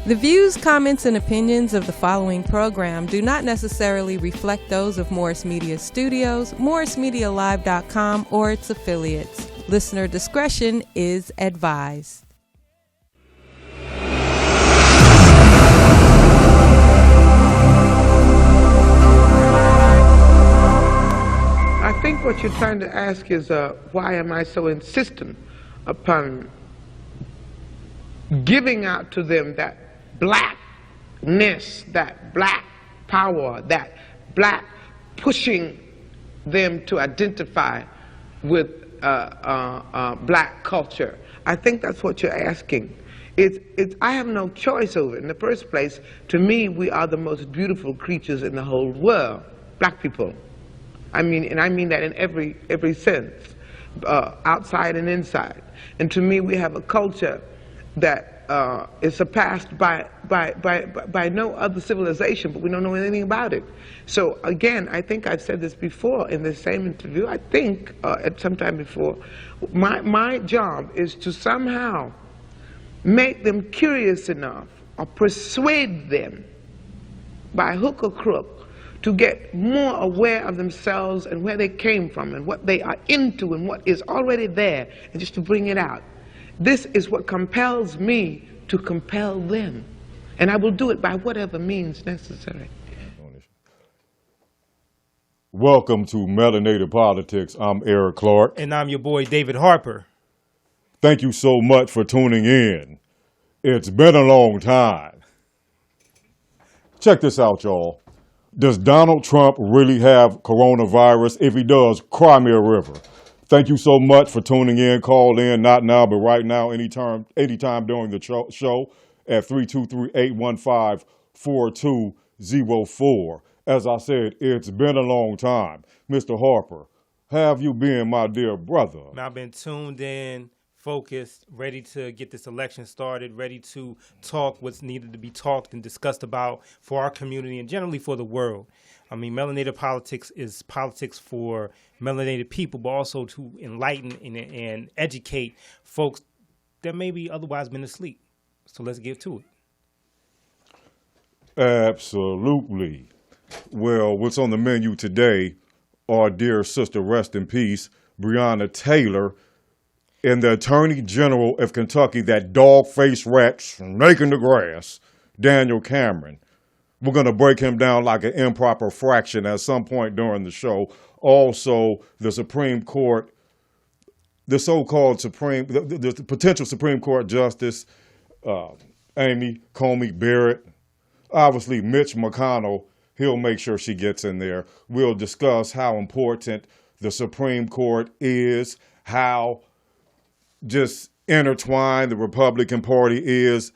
The views, comments, and opinions of the following program do not necessarily reflect those of Morris Media Studios, MorrisMediaLive.com, or its affiliates. Listener discretion is advised. I think what you're trying to ask is why am I so insistent upon giving out to them that blackness, that black power, that black pushing them to identify with black culture. I think that's what you're asking. I have no choice over it. In the first place, to me, we are the most beautiful creatures in the whole world, black people. I mean that in every sense, outside and inside. And to me, we have a culture that is surpassed by no other civilization, but we don't know anything about it. So again, I think I've said this before in the same interview, I think at some time before, my job is to somehow make them curious enough or persuade them by hook or crook to get more aware of themselves and where they came from and what they are into and what is already there, and just to bring it out. This is what compels me to compel them, and I will do it by whatever means necessary. Welcome to Melanated Politics. I'm Eric Clark. And I'm your boy, David Harper. Thank you so much for tuning in. It's been a long time. Check this out, y'all. Does Donald Trump really have coronavirus? If he does, cry me a river. Thank you so much for tuning in. Call in, not now, but right now, anytime during the show at 323-815-4204. As I said, it's been a long time. Mr. Harper, have you been, my dear brother? I've been tuned in, focused, ready to get this election started, ready to talk what's needed to be talked and discussed about for our community and generally for the world. I mean, melanated politics is politics for melanated people, but also to enlighten and educate folks that maybe otherwise been asleep. So let's get to it. Absolutely. Well, what's on the menu today, our dear sister, rest in peace, Breonna Taylor, and the Attorney General of Kentucky, that dog-faced rat snake in the grass, Daniel Cameron. We're going to break him down like an improper fraction at some point during the show. Also, the Supreme Court, the so-called the potential Supreme Court Justice, Amy Coney Barrett, obviously Mitch McConnell, he'll make sure she gets in there. We'll discuss how important the Supreme Court is, how just intertwined the Republican Party is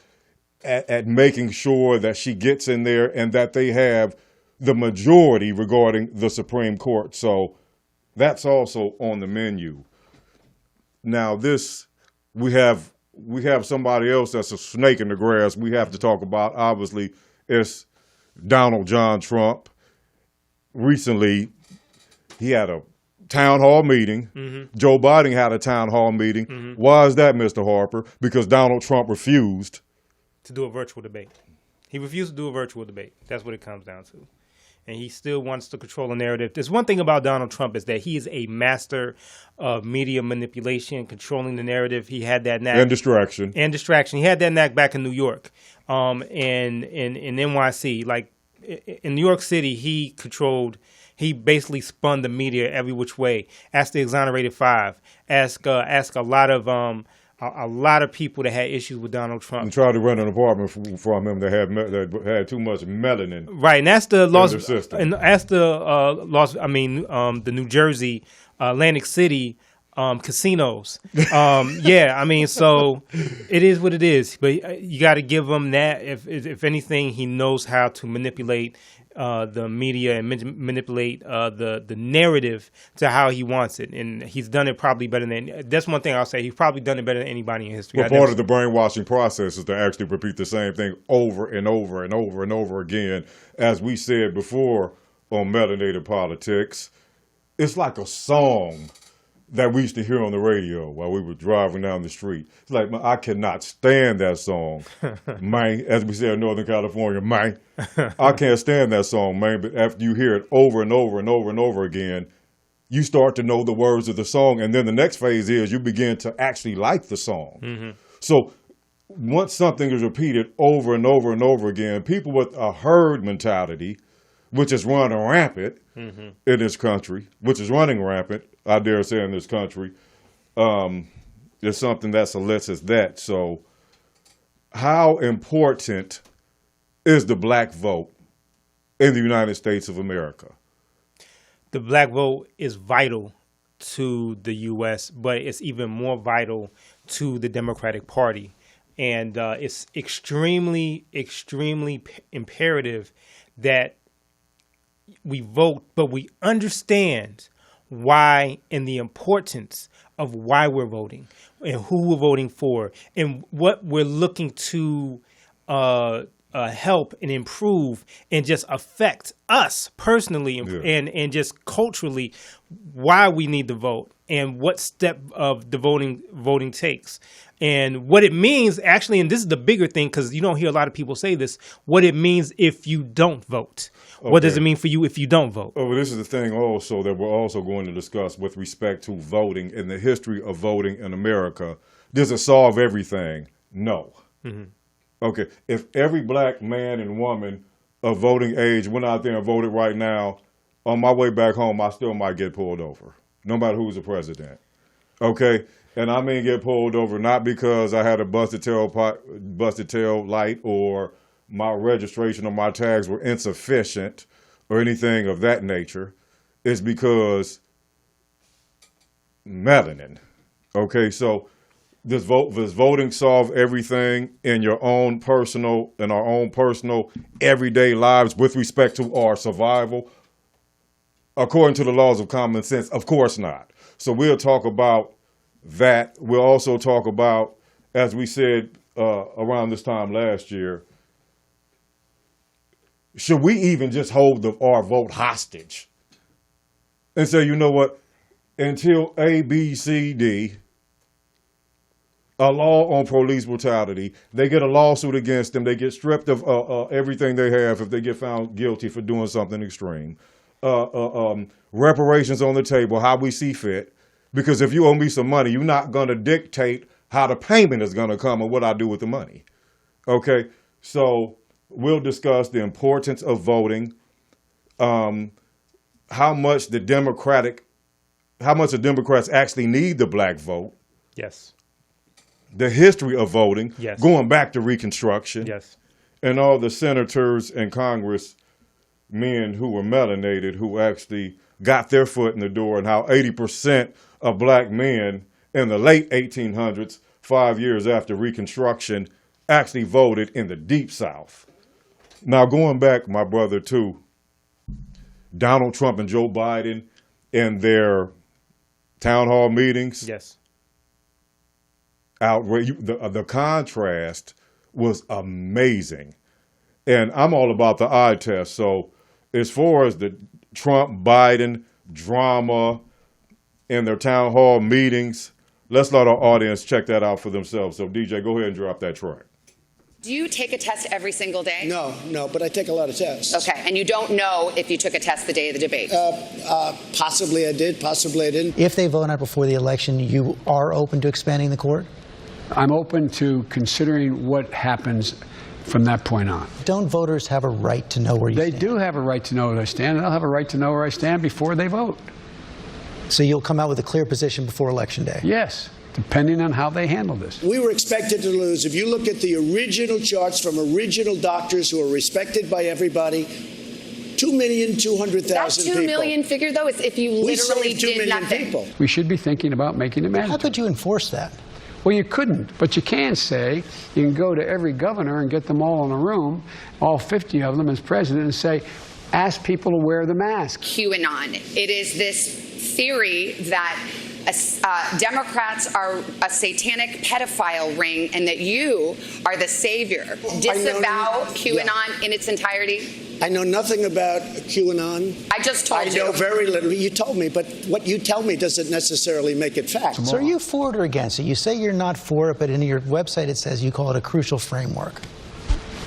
at making sure that she gets in there and that they have the majority regarding the Supreme Court. So that's also on the menu. Now we have somebody else that's a snake in the grass we have to talk about. Obviously, it's Donald John Trump. Recently, he had a town hall meeting. Mm-hmm. Joe Biden had a town hall meeting. Mm-hmm. Why is that, Mr. Harper? Because Donald Trump refused to do a virtual debate. He refused to do a virtual debate. That's what it comes down to. And he still wants to control the narrative. There's one thing about Donald Trump is that he is a master of media manipulation, controlling the narrative. He had that knack. And distraction. He had that knack back in New York, and in NYC. Like in New York City, he basically spun the media every which way. Ask the exonerated five. Ask a lot of people that had issues with Donald Trump. And tried to rent an apartment from him that had too much melanin. Right, and that's the the New Jersey, Atlantic City casinos. So it is what it is. But you got to give him that. If anything, he knows how to manipulate the media and manipulate the narrative to how he wants it, and he's done it probably better than. That's one thing I'll say. He's probably done it better than anybody in history. Well, part of the brainwashing process is to actually repeat the same thing over and over and over and over again. As we said before on Melanated Politics, it's like a song. that we used to hear on the radio while we were driving down the street. It's like, man, I cannot stand that song, man. As we say in Northern California, man. I can't stand that song, man. But after you hear it over and over and over and over again, you start to know the words of the song. And then the next phase is you begin to actually like the song. Mm-hmm. So once something is repeated over and over and over again, people with a herd mentality, which is running rampant in this country, I dare say in this country, is something that solicits that. So how important is the black vote in the United States of America? The black vote is vital to the U.S., but it's even more vital to the Democratic Party. And it's extremely, extremely imperative that we vote, but we understand why and the importance of why we're voting and who we're voting for and what we're looking to help and improve and just affect us personally and just culturally, why we need to vote and what step of the voting takes and what it means actually. And this is the bigger thing, because you don't hear a lot of people say this, what it means if you don't vote. Okay. What does it mean for you if you don't vote? Oh, well, this is the thing also that we're also going to discuss with respect to voting and the history of voting in America. Does it solve everything? No. Mm-hmm. Okay, if every black man and woman of voting age went out there and voted right now, on my way back home, I still might get pulled over, no matter who's the president. Okay, and I mean get pulled over not because I had a busted tail light or my registration or my tags were insufficient or anything of that nature. It's because melanin. Okay, so does voting solve everything in our own personal everyday lives with respect to our survival? According to the laws of common sense, of course not. So we'll talk about that. We'll also talk about, as we said around this time last year, should we even just hold our vote hostage and say, you know what, until A, B, C, D, a law on police brutality, they get a lawsuit against them, they get stripped of everything they have if they get found guilty for doing something extreme. Reparations on the table, how we see fit. Because if you owe me some money, you're not going to dictate how the payment is going to come or what I do with the money. Okay, so we'll discuss the importance of voting, how much the Democrats actually need the black vote. Yes. The history of voting, yes, going back to Reconstruction, yes, and all the senators and congressmen who were melanated who actually got their foot in the door, and how 80% of black men in the late 1800s, 5 years after Reconstruction, actually voted in the Deep South. Now, going back, my brother, to Donald Trump and Joe Biden in their town hall meetings. Yes. The contrast was amazing. And I'm all about the eye test. So as far as the Trump-Biden drama in their town hall meetings, let's let our audience check that out for themselves. So DJ, go ahead and drop that track. Do you take a test every single day? No, but I take a lot of tests. Okay, and you don't know if you took a test the day of the debate? Possibly I did, possibly I didn't. If they vote out before the election, you are open to expanding the court? I'm open to considering what happens from that point on. Don't voters have a right to know where you stand? They do have a right to know where I stand, and they'll have a right to know where I stand before they vote. So you'll come out with a clear position before Election Day? Yes, depending on how they handle this. We were expected to lose. If you look at the original charts from original doctors who are respected by everybody, 2,200,000 people. That 2 million figure, though, is if you literally did nothing. People. We should be thinking about making it mandatory. How could you enforce that? Well, you couldn't, but you can say, you can go to every governor and get them all in a room, all 50 of them as president, and say, ask people to wear the mask. QAnon. It is this theory that Democrats are a satanic pedophile ring and that you are the savior. Disavow QAnon in its entirety? I know nothing about QAnon. I just told you. I know very little. You told me, but what you tell me doesn't necessarily make it fact. So are you for it or against it? You say you're not for it, but in your website it says you call it a crucial framework.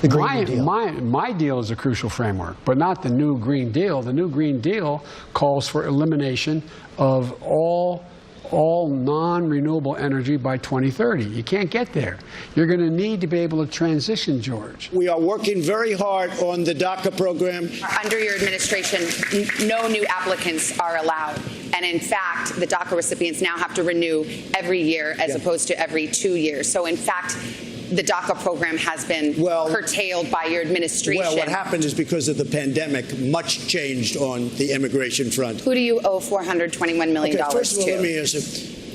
The Green New Deal. My deal is a crucial framework, but not the new Green Deal. The new Green Deal calls for elimination of all non-renewable energy by 2030. You can't get there. You're going to need to be able to transition, George. We are working very hard on the DACA program. Under your administration, no new applicants are allowed. And in fact, the DACA recipients now have to renew every year as opposed to every 2 years. So in fact, the DACA program has been curtailed by your administration. Well, what happened is because of the pandemic, much changed on the immigration front. Who do you owe $421 million to? First of all, let me answer.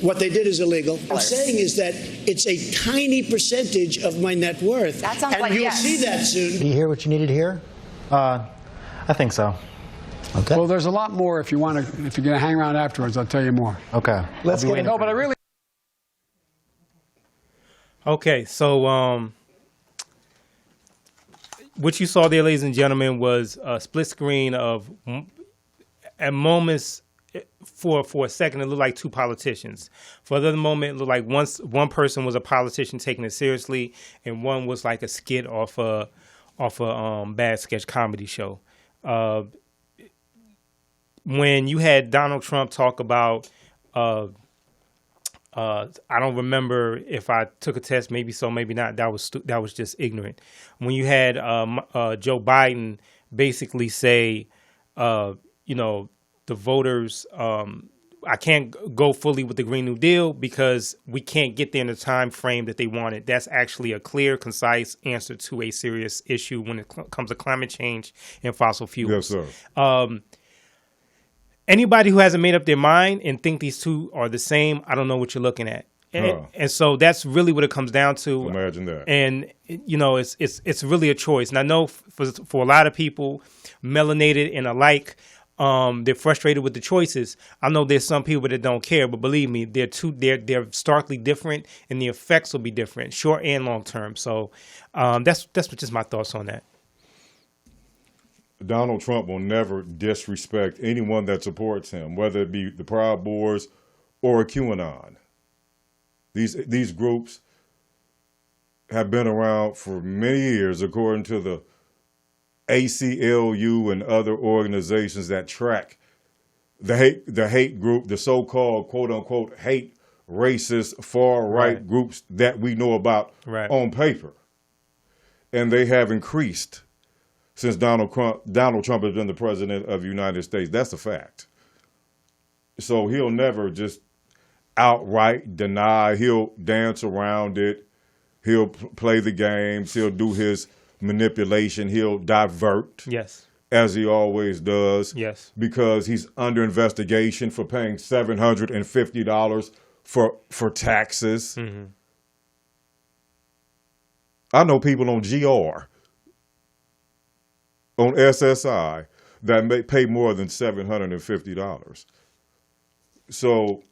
What they did is illegal. What I'm saying is that it's a tiny percentage of my net worth. That sounds and like you'll yes. see that soon. Do you hear what you needed to hear? I think so. Okay. Well, there's a lot more if you're going to hang around afterwards. I'll tell you more. Okay. Let's get No, but I really. Okay, so what you saw there, ladies and gentlemen, was a split screen of, at moments, for a second, it looked like two politicians. For another moment, it looked like one person was a politician taking it seriously, and one was like a skit off a bad sketch comedy show. When you had Donald Trump talk about I don't remember if I took a test, maybe so, maybe not. That was just ignorant. When you had Joe Biden basically say, the voters, I can't go fully with the Green New Deal because we can't get there in the time frame that they wanted. That's actually a clear, concise answer to a serious issue when it comes to climate change and fossil fuels. Yes, sir. Anybody who hasn't made up their mind and think these two are the same, I don't know what you're looking at. And so that's really what it comes down to. Imagine that. And, it's really a choice. And I know for a lot of people, melanated and alike, they're frustrated with the choices. I know there's some people that don't care, but believe me, they're starkly different, and the effects will be different, short and long term. So that's just my thoughts on that. Donald Trump will never disrespect anyone that supports him, whether it be the Proud Boys or QAnon. These groups have been around for many years, according to the ACLU and other organizations that track the hate group, the so-called quote unquote hate racist far right groups that we know about on paper. And they have increased since Donald Trump has been the president of the United States. That's a fact. So he'll never just outright deny. He'll dance around it. He'll play the games. He'll do his manipulation. He'll divert. Yes. As he always does. Yes. Because he's under investigation for paying $750 for taxes. Mm-hmm. I know people on GR, on SSI, that may pay more than $750. So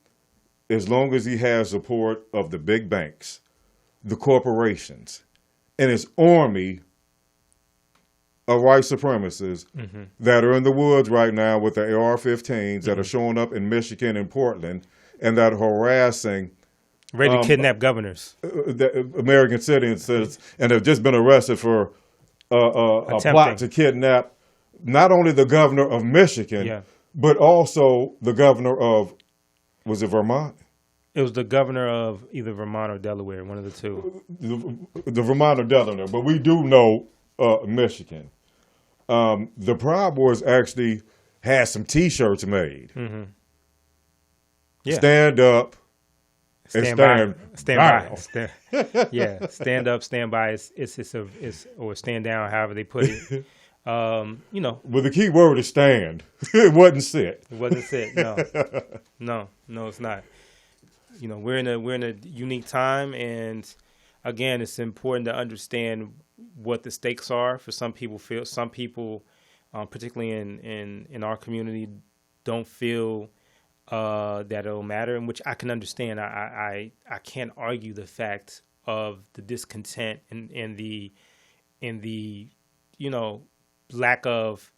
as long as he has support of the big banks, the corporations, and his army of white supremacists that are in the woods right now with the AR-15s that are showing up in Michigan and Portland and that are harassing ready to kidnap governors, the American citizens, and have just been arrested for a plot to kidnap not only the governor of Michigan, but also the governor of, was it Vermont? It was the governor of either Vermont or Delaware, one of the two. The Vermont or Delaware, but we do know Michigan. The Proud Boys actually had some T-shirts made. Mm-hmm. Yeah. Stand up. Stand by. Stand up, stand by. Or stand down, however they put it. Well, the key word is stand. It wasn't sit. It wasn't sit. No, it's not. We're in a unique time, and again, it's important to understand what the stakes are. For some people, particularly in our community, don't feel that it'll matter, and which I can understand. I can't argue the fact of the discontent and the lack of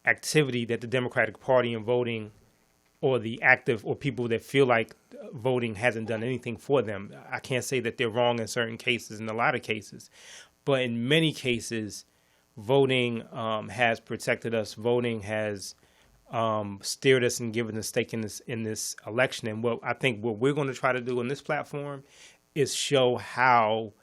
activity that the Democratic Party in voting, or the active or people that feel like voting hasn't done anything for them. I can't say that they're wrong in certain cases, in a lot of cases, but in many cases, voting has protected us. Voting has steered us and given us stake in this election. And what I think what we're going to try to do on this platform is show how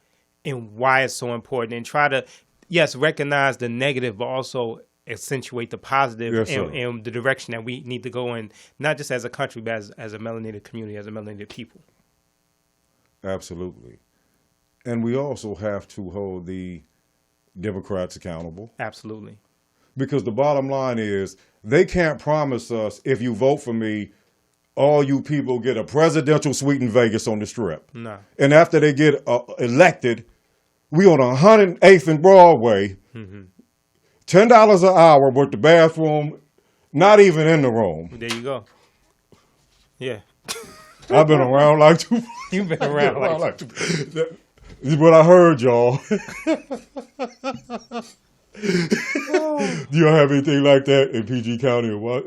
and why it's so important, and try to, yes, recognize the negative, but also accentuate the positive, yes, and the direction that we need to go in, not just as a country, but as a melanated community, as a melanated people. Absolutely. And we also have to hold the Democrats accountable. Absolutely. Because the bottom line is, they can't promise us, if you vote for me, all you people get a presidential suite in Vegas on the Strip. No. And after they get elected, we on 108th and Broadway, $10 an hour with the bathroom not even in the room. There you go. Yeah. I've been around like two. You've been around like two. This is what I heard, y'all. Do y'all have anything like that in PG County or what?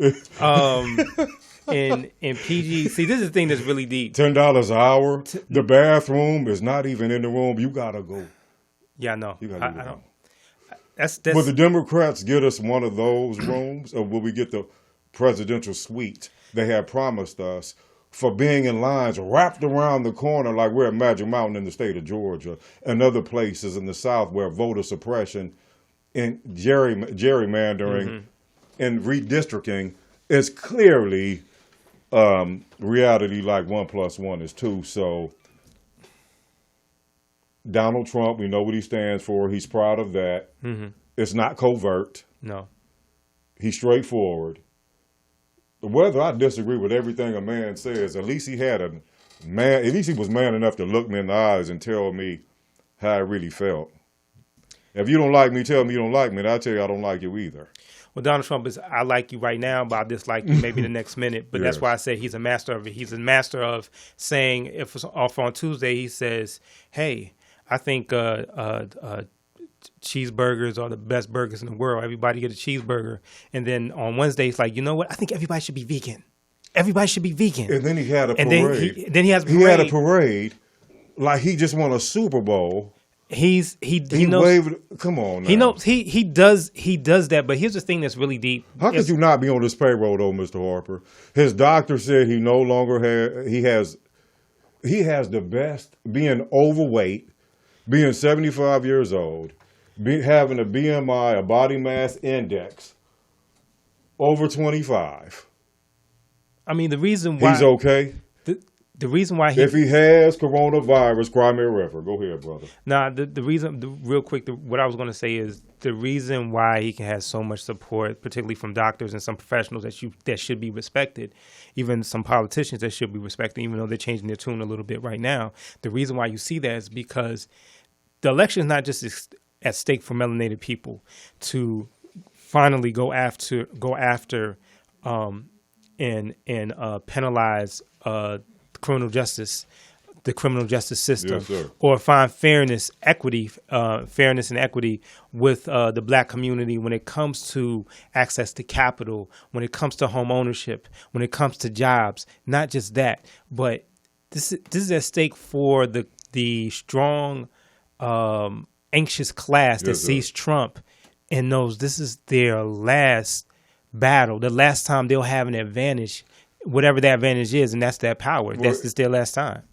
In PG, see, this is the thing that's really deep. $10 an hour. The bathroom is not even in the room. You gotta go. Yeah, I know. You gotta go. That's Will the Democrats get us one of those rooms, or will we get the presidential suite they have promised us for being in lines wrapped around the corner like we're at Magic Mountain in the state of Georgia and other places in the South where voter suppression and gerrymandering and redistricting is clearly reality, like 1 + 1 is 2. So Donald Trump, we know what he stands for. He's proud of that. It's not covert. No. He's straightforward. Whether I disagree with everything a man says, at least he had a man, at least he was man enough to look me in the eyes and tell me how I really felt. If you don't like me, tell me you don't like me, and I'll tell you I don't like you either. Well, Donald Trump is, I like you right now, but I dislike you maybe the next minute. But Yes. that's why I said he's a master of it. He's a master of saying, if it's off on Tuesday, he says, hey, I think cheeseburgers are the best burgers in the world. Everybody get a cheeseburger. And then on Wednesday, it's like, you know what? I think everybody should be vegan. Everybody should be vegan. And then he had a And parade. then he has a parade. He had a parade like he just won a Super Bowl. He knows. Waved, come on now. He knows he does that. But here's the thing that's really deep. How could you not be on this payroll though, Mr. Harper? His doctor said he no longer has the best, being overweight, being 75 years old, having a BMI, a body mass index, over 25. I mean, the reason why he's okay. The reason why if he has coronavirus, cry me a river. Go ahead, brother. Nah, the reason, real quick, what I was going to say is the reason why he can have so much support, particularly from doctors and some professionals that should be respected, even some politicians that should be respected, even though they're changing their tune a little bit right now. The reason why you see that is because the election is not just at stake for melanated people to finally go after and penalize the criminal justice system, yes, or find fairness and equity with the black community when it comes to access to capital, when it comes to home ownership, when it comes to jobs. Not just that, but this is at stake for the strong, anxious class that yes, sees Trump and knows this is their last battle, the last time they'll have an advantage, whatever that advantage is, and that's their power. That's just their last time.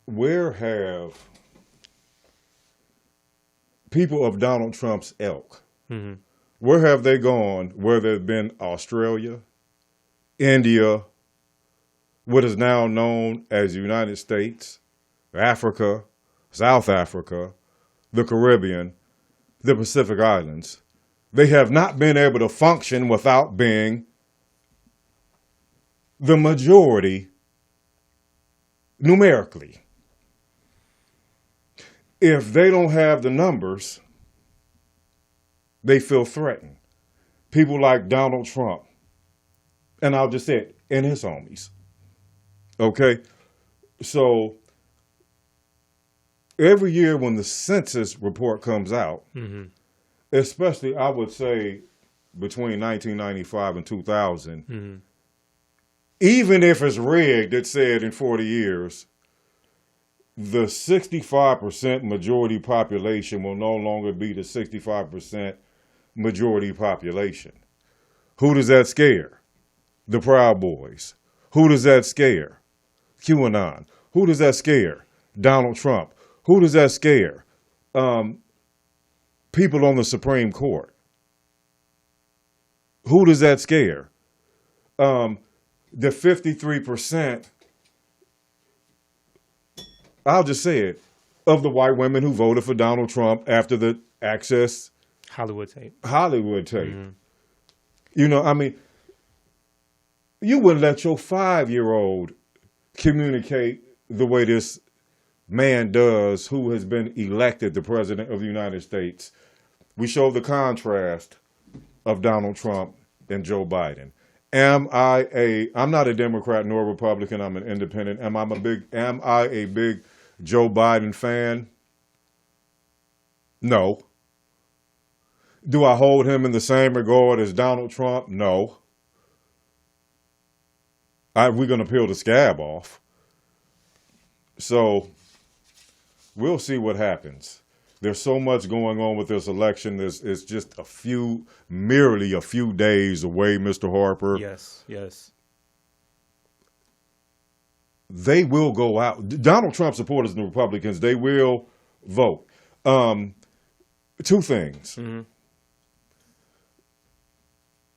Where have people of Donald Trump's ilk, where have they gone, whether it's been Australia, India, what is now known as the United States, Africa, South Africa, the Caribbean, the Pacific Islands? They have not been able to function without being the majority numerically. If they don't have the numbers, they feel threatened. People like Donald Trump, and I'll just say it, and his homies. Okay? So every year when the census report comes out, especially I would say between 1995 and 2000, even if it's rigged, it said in 40 years, the 65% majority population will no longer be the 65% majority population. Who does that scare? The Proud Boys. Who does that scare? QAnon. Who does that scare? Donald Trump. Who does that scare? People on the Supreme Court. Who does that scare? The 53%, I'll just say it, of the white women who voted for Donald Trump after the Access Hollywood tape. You know, I mean, you wouldn't let your 5-year-old communicate the way this man does who has been elected the president of the United States. We showed the contrast of Donald Trump and Joe Biden. I'm not a Democrat nor a Republican. I'm an independent. Am I a big Joe Biden fan? No. Do I hold him in the same regard as Donald Trump? No. We're going to peel the scab off. So we'll see what happens. There's so much going on with this election. It's just merely a few days away, Mr. Harper. Yes, yes. They will go out. Donald Trump supporters and the Republicans, they will vote. Two things.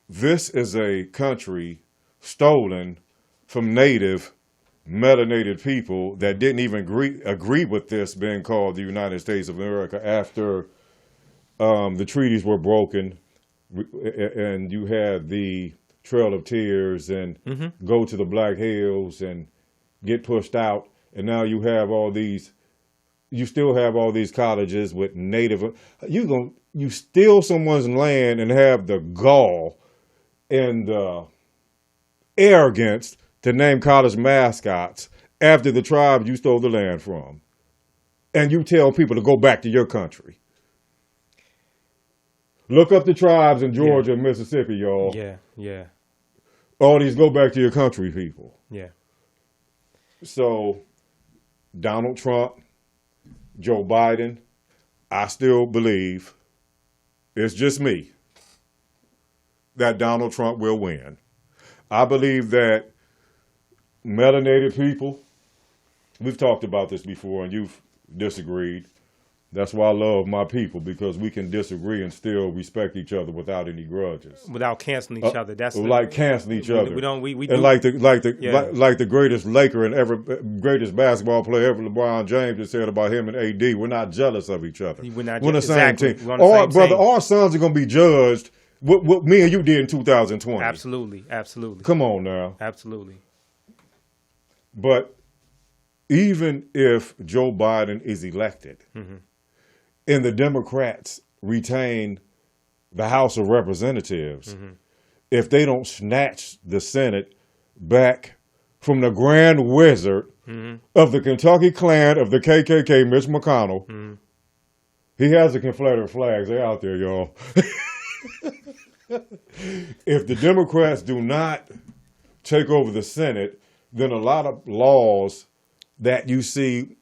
This is a country stolen from native melanated people that didn't even agree with this being called the United States of America after the treaties were broken and you had the Trail of Tears and go to the Black Hills and get pushed out. And now you still have all these colleges with native. You steal someone's land and have the gall and the arrogance to name college mascots after the tribes you stole the land from. And you tell people to go back to your country. Look up the tribes in Georgia and Mississippi, y'all. Yeah. All these go back to your country people. Yeah. So, Donald Trump, Joe Biden, I still believe, it's just me, that Donald Trump will win. I believe that melanated people, we've talked about this before and you've disagreed. That's why I love my people, because we can disagree and still respect each other without any grudges. Without canceling each other. That's canceling each other. We don't. And like the greatest Laker and greatest basketball player ever, LeBron James, has said about him and AD. We're not jealous of each other. We're the same team. Our sons are going to be judged what me and you did in 2020. Absolutely. Come on now. Absolutely. But even if Joe Biden is elected and the Democrats retain the House of Representatives, if they don't snatch the Senate back from the Grand Wizard of the Kentucky Klan of the KKK, Mitch McConnell, he has the Confederate flags. They're out there, y'all. If the Democrats do not take over the Senate, then a lot of laws that you see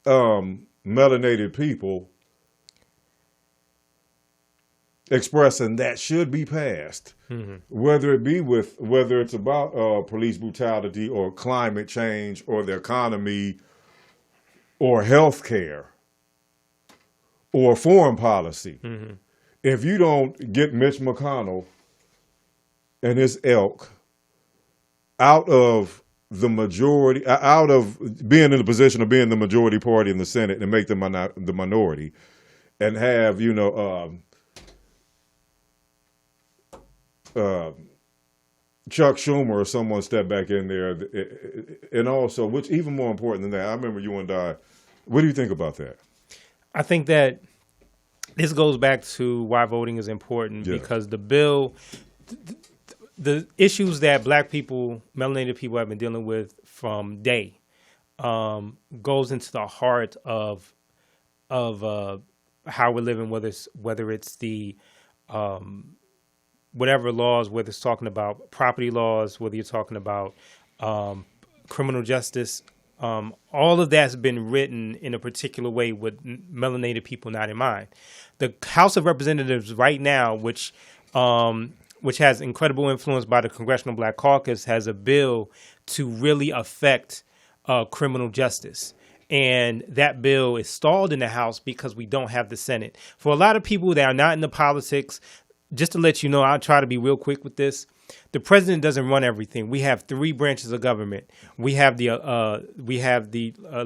melanated people expressing that should be passed, whether it's about police brutality or climate change or the economy or health care or foreign policy. If you don't get Mitch McConnell and his ilk out of the majority, out of being in the position of being the majority party in the Senate and make them the minority, and have, Chuck Schumer or someone step back in there, and also, which even more important than that, I remember you and I, what do you think about that? I think that this goes back to why voting is important, because the bill, the issues that black people, melanated people have been dealing with from day, goes into the heart of how we're living, whether it's the whatever laws, whether it's talking about property laws, whether you're talking about criminal justice. All of that's been written in a particular way with melanated people not in mind. The House of Representatives right now, which has incredible influence by the Congressional Black Caucus, has a bill to really affect criminal justice. And that bill is stalled in the House because we don't have the Senate. For a lot of people that are not into politics, just to let you know, I'll try to be real quick with this. The president doesn't run everything. We have three branches of government. We have the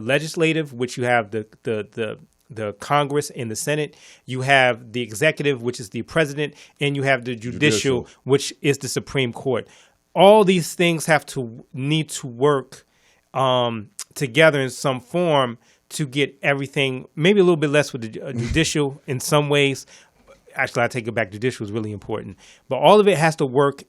legislative, which you have the Congress and the Senate. You have the executive, which is the president, and you have the judicial, which is the Supreme Court. All these things need to work together in some form to get everything. Maybe a little bit less with the judicial in some ways. Actually, I take it back. Judicial is really important, but all of it has to work.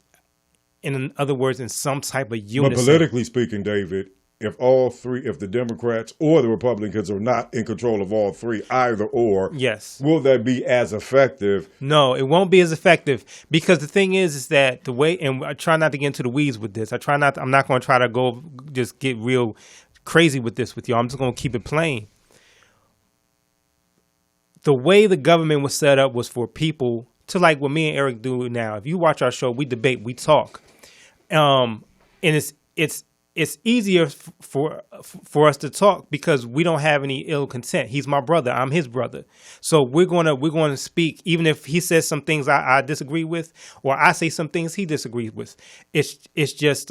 In other words, in some type of unison. But politically speaking, David, if the Democrats or the Republicans are not in control of all three, either or, yes, will that be as effective? No, it won't be as effective because the thing is that the way, and I try not to get into the weeds with this. I'm not going to try to just get real crazy with this with you. I'm just going to keep it plain. The way the government was set up was for people to like what me and Eric do now. If you watch our show, we debate, we talk. And it's easier for us to talk because we don't have any ill content. He's my brother. I'm his brother. So we're gonna speak, even if he says some things I disagree with, or I say some things he disagrees with. It's just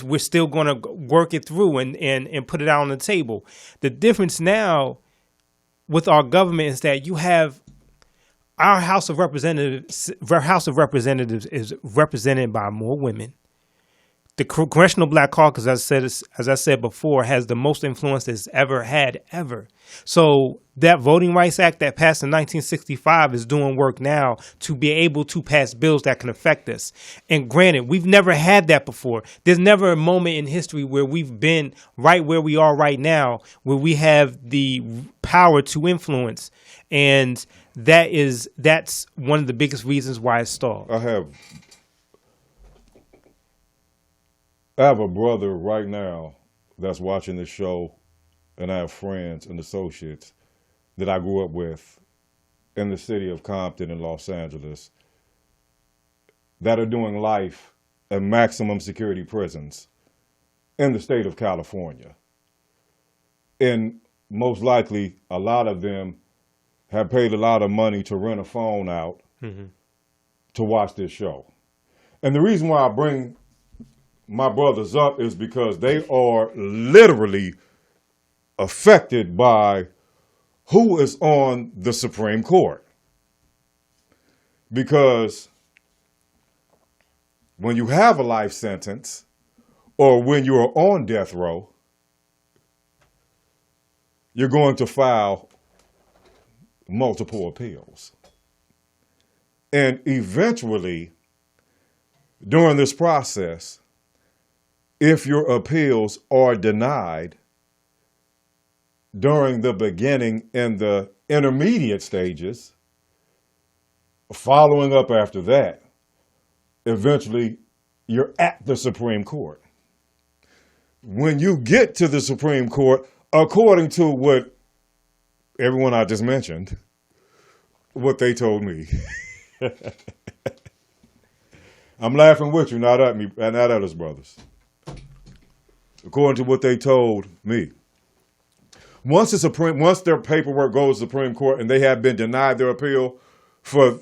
we're still gonna work it through and put it out on the table. The difference now with our government is that you have our House of Representatives is represented by more women. The Congressional Black Caucus, as I said before, has the most influence it's ever had, ever. So that Voting Rights Act that passed in 1965 is doing work now to be able to pass bills that can affect us. And granted, we've never had that before. There's never a moment in history where we've been right where we are right now, where we have the power to influence. And that's one of the biggest reasons why it's stalled. I have a brother right now that's watching this show, and I have friends and associates that I grew up with in the city of Compton in Los Angeles that are doing life in maximum security prisons in the state of California. And most likely, a lot of them have paid a lot of money to rent a phone out to watch this show. And the reason why I bring my brothers up is because they are literally affected by who is on the Supreme Court. Because when you have a life sentence or when you are on death row, you're going to file multiple appeals. And eventually, during this process, if your appeals are denied during the beginning and the intermediate stages, following up after that, eventually you're at the Supreme Court. When you get to the Supreme Court, according to what everyone I just mentioned, what they told me. I'm laughing with you, not at me, not at us, brothers. According to what they told me, once their paperwork goes to the Supreme Court and they have been denied their appeal for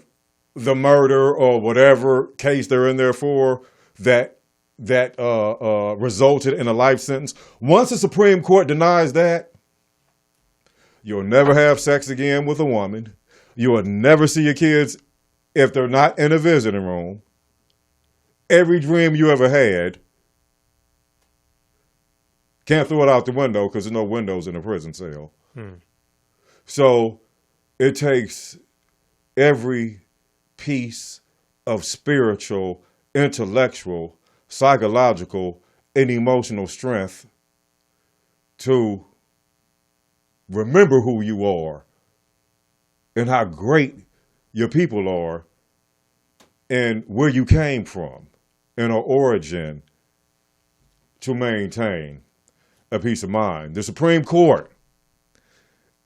the murder or whatever case they're in there for that resulted in a life sentence, once the Supreme Court denies that, you'll never have sex again with a woman. You will never see your kids if they're not in a visiting room. Every dream you ever had, can't throw it out the window because there's no windows in a prison cell. So it takes every piece of spiritual, intellectual, psychological, and emotional strength to remember who you are and how great your people are and where you came from and our origin to maintain a peace of mind. The Supreme Court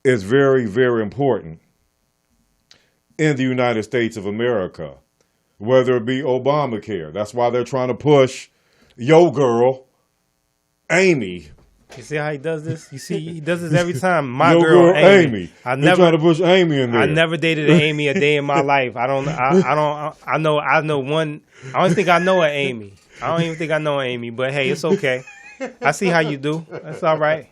is very, very important in the United States of America, whether it be Obamacare. That's why they're trying to push yo girl, Amy. You see how he does this? You see, he does this every time. My Yo girl, Amy. I never trying to push Amy in there. I never dated an Amy a day in my life. I know one. I don't think I know an Amy. I don't even think I know an Amy. But hey, it's okay. I see how you do. That's all right.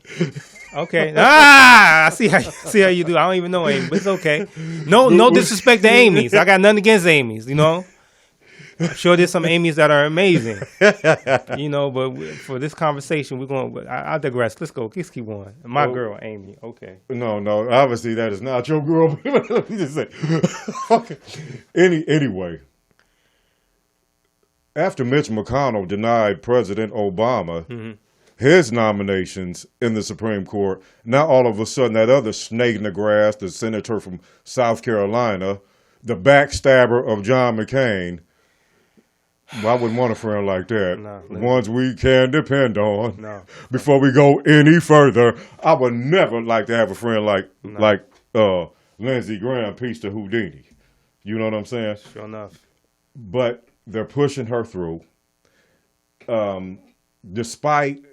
Okay. I see how you do. I don't even know Amy, but it's okay. No disrespect to Amy's. I got nothing against Amy's. You know. I'm sure there's some Amy's that are amazing, but for this conversation, we're going. I digress. Let's go. Let's keep going. My girl, Amy. Okay. No. Obviously, that is not your girl. Let me just say. Okay. Anyway, after Mitch McConnell denied President Obama his nominations in the Supreme Court, now all of a sudden that other snake in the grass, the senator from South Carolina, the backstabber of John McCain. Well, I wouldn't want a friend like that. No. Ones we can depend on. No. Before we go any further, I would never like to have a friend like Lindsey Graham, peace to Houdini. You know what I'm saying? Sure enough. But they're pushing her through. Despite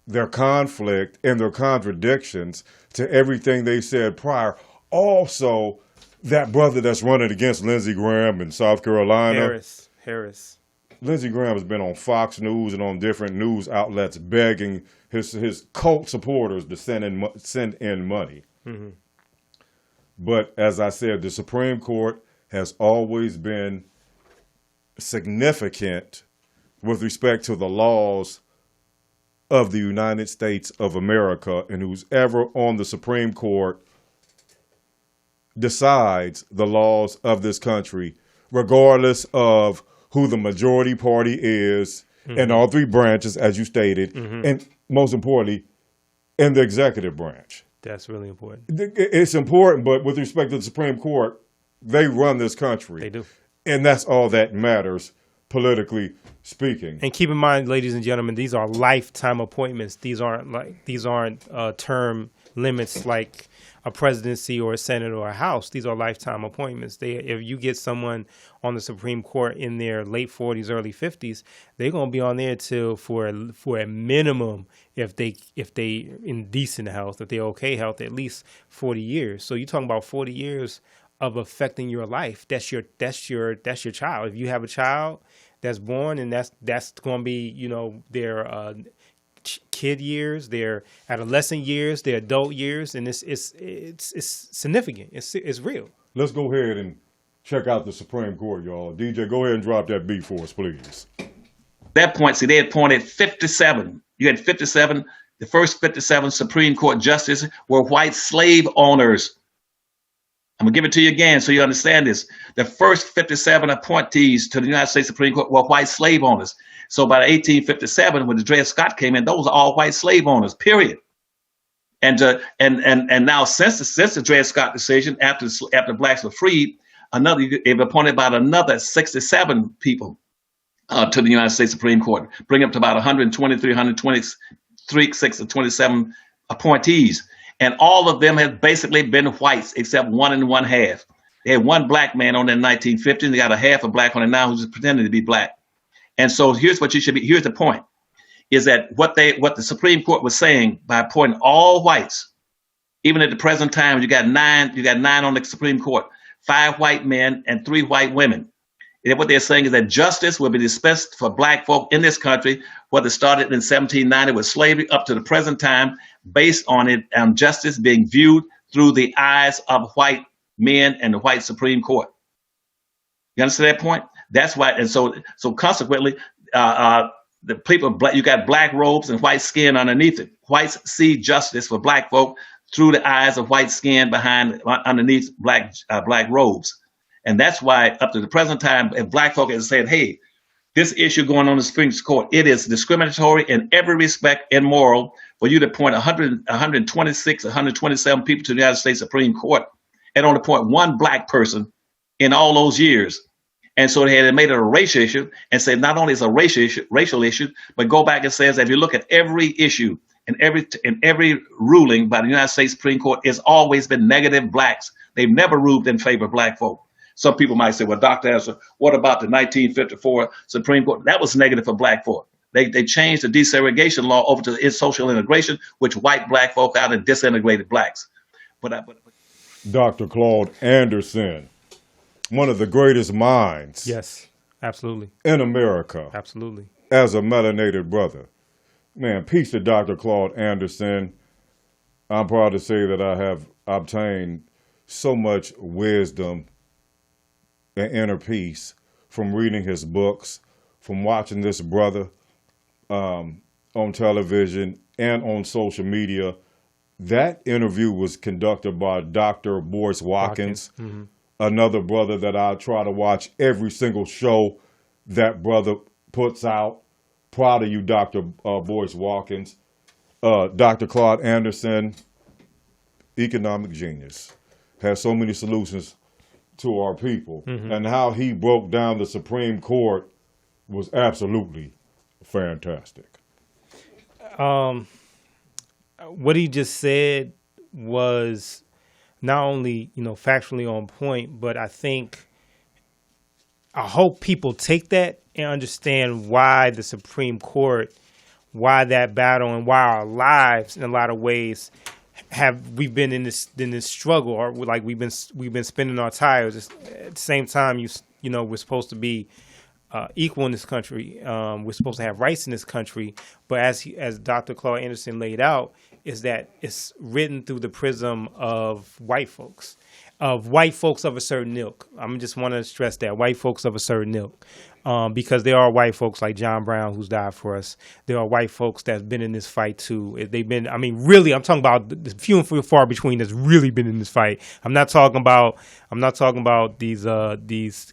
their conflict and their contradictions to everything they said prior, also that brother that's running against Lindsey Graham in South Carolina. Harris. Lindsey Graham has been on Fox News and on different news outlets begging his cult supporters to send in money. Mm-hmm. But as I said, the Supreme Court has always been significant with respect to the laws of the United States of America, and who's ever on the Supreme Court decides the laws of this country, regardless of who the majority party is in all three branches, as you stated, and most importantly, in the executive branch. That's really important. It's important, but with respect to the Supreme Court, they run this country. They do. And that's all that matters, politically speaking. And keep in mind, ladies and gentlemen, these are lifetime appointments. These aren't term limits like a presidency or a Senate or a House. These are lifetime appointments. If you get someone on the Supreme Court in their late 40s, early 50s, they're going to be on there for a minimum, if they in decent health, if they're okay health, at least 40 years. So you're talking about 40 years of affecting your life. That's your child. If you have a child that's born, and that's going to be their kid years, their adolescent years, their adult years, and it's significant. It's real. Let's go ahead and check out the Supreme Court, y'all. DJ, go ahead and drop that beat for us, please. At that point, see, they appointed 57. You had 57. The first 57 Supreme Court justices were white slave owners. I'm going to give it to you again so you understand this. The first 57 appointees to the United States Supreme Court were white slave owners. So by 1857, when the Dred Scott came in, those are all white slave owners, period. And now since the Dred Scott decision, after blacks were freed, they've appointed about another 67 people to the United States Supreme Court, bring up to about 123, 27 appointees. And all of them have basically been whites, except 1 1/2. They had one black man on there in 1950, and they got a half a black on it now who's just pretending to be black. And so here's what you should be. Here's the point: is that what the Supreme Court was saying by appointing all whites, even at the present time, you got nine on the Supreme Court, 5 white men and 3 white women. And what they're saying is that justice will be dispensed for black folk in this country, whether it started in 1790 with slavery up to the present time, based on justice being viewed through the eyes of white men and the white Supreme Court. You understand that point? That's why, and so consequently, the people, you got black robes and white skin underneath it. Whites see justice for black folk through the eyes of white skin underneath black robes, and that's why up to the present time, if black folk had said, "Hey, this issue going on in the Supreme Court. It is discriminatory in every respect and moral for you to appoint 126, 127 people to the United States Supreme Court and only appoint one black person in all those years. And so they had made it a racial issue and said not only is it a racial issue, but go back and says if you look at every issue and every ruling by the United States Supreme Court, it's always been negative blacks. They've never ruled in favor of black folk. Some people might say, well, Dr. Astor, what about the 1954 Supreme Court? That was negative for black folk. They changed the desegregation law over to its social integration, which wiped black folk out and disintegrated blacks. Dr. Claude Anderson, one of the greatest minds. Yes, absolutely. In America. Absolutely. As a melanated brother. Man, peace to Dr. Claude Anderson. I'm proud to say that I have obtained so much wisdom and inner peace from reading his books, from watching this brother on television and on social media. That interview was conducted by Dr. Boyce Watkins, another brother that I try to watch every single show that brother puts out. Proud of you, Dr. Boyce Watkins. Dr. Claude Anderson, economic genius, has so many solutions to our people. And how he broke down the Supreme Court was absolutely fantastic. What he just said was not only, factually on point, but I hope people take that and understand why the Supreme Court, why that battle, and why our lives in a lot of ways we've been in this struggle, or like we've been spinning our tires. At the same time, we're supposed to be equal in this country. We're supposed to have rights in this country. But as Dr. Claude Anderson laid out, is that it's written through the prism of white folks of a certain ilk. I just want to stress that, white folks of a certain ilk. Because there are white folks like John Brown who's died for us. There are white folks that's been in this fight too. They've been, really, I'm talking about the few and far between that's really been in this fight. I'm not talking about these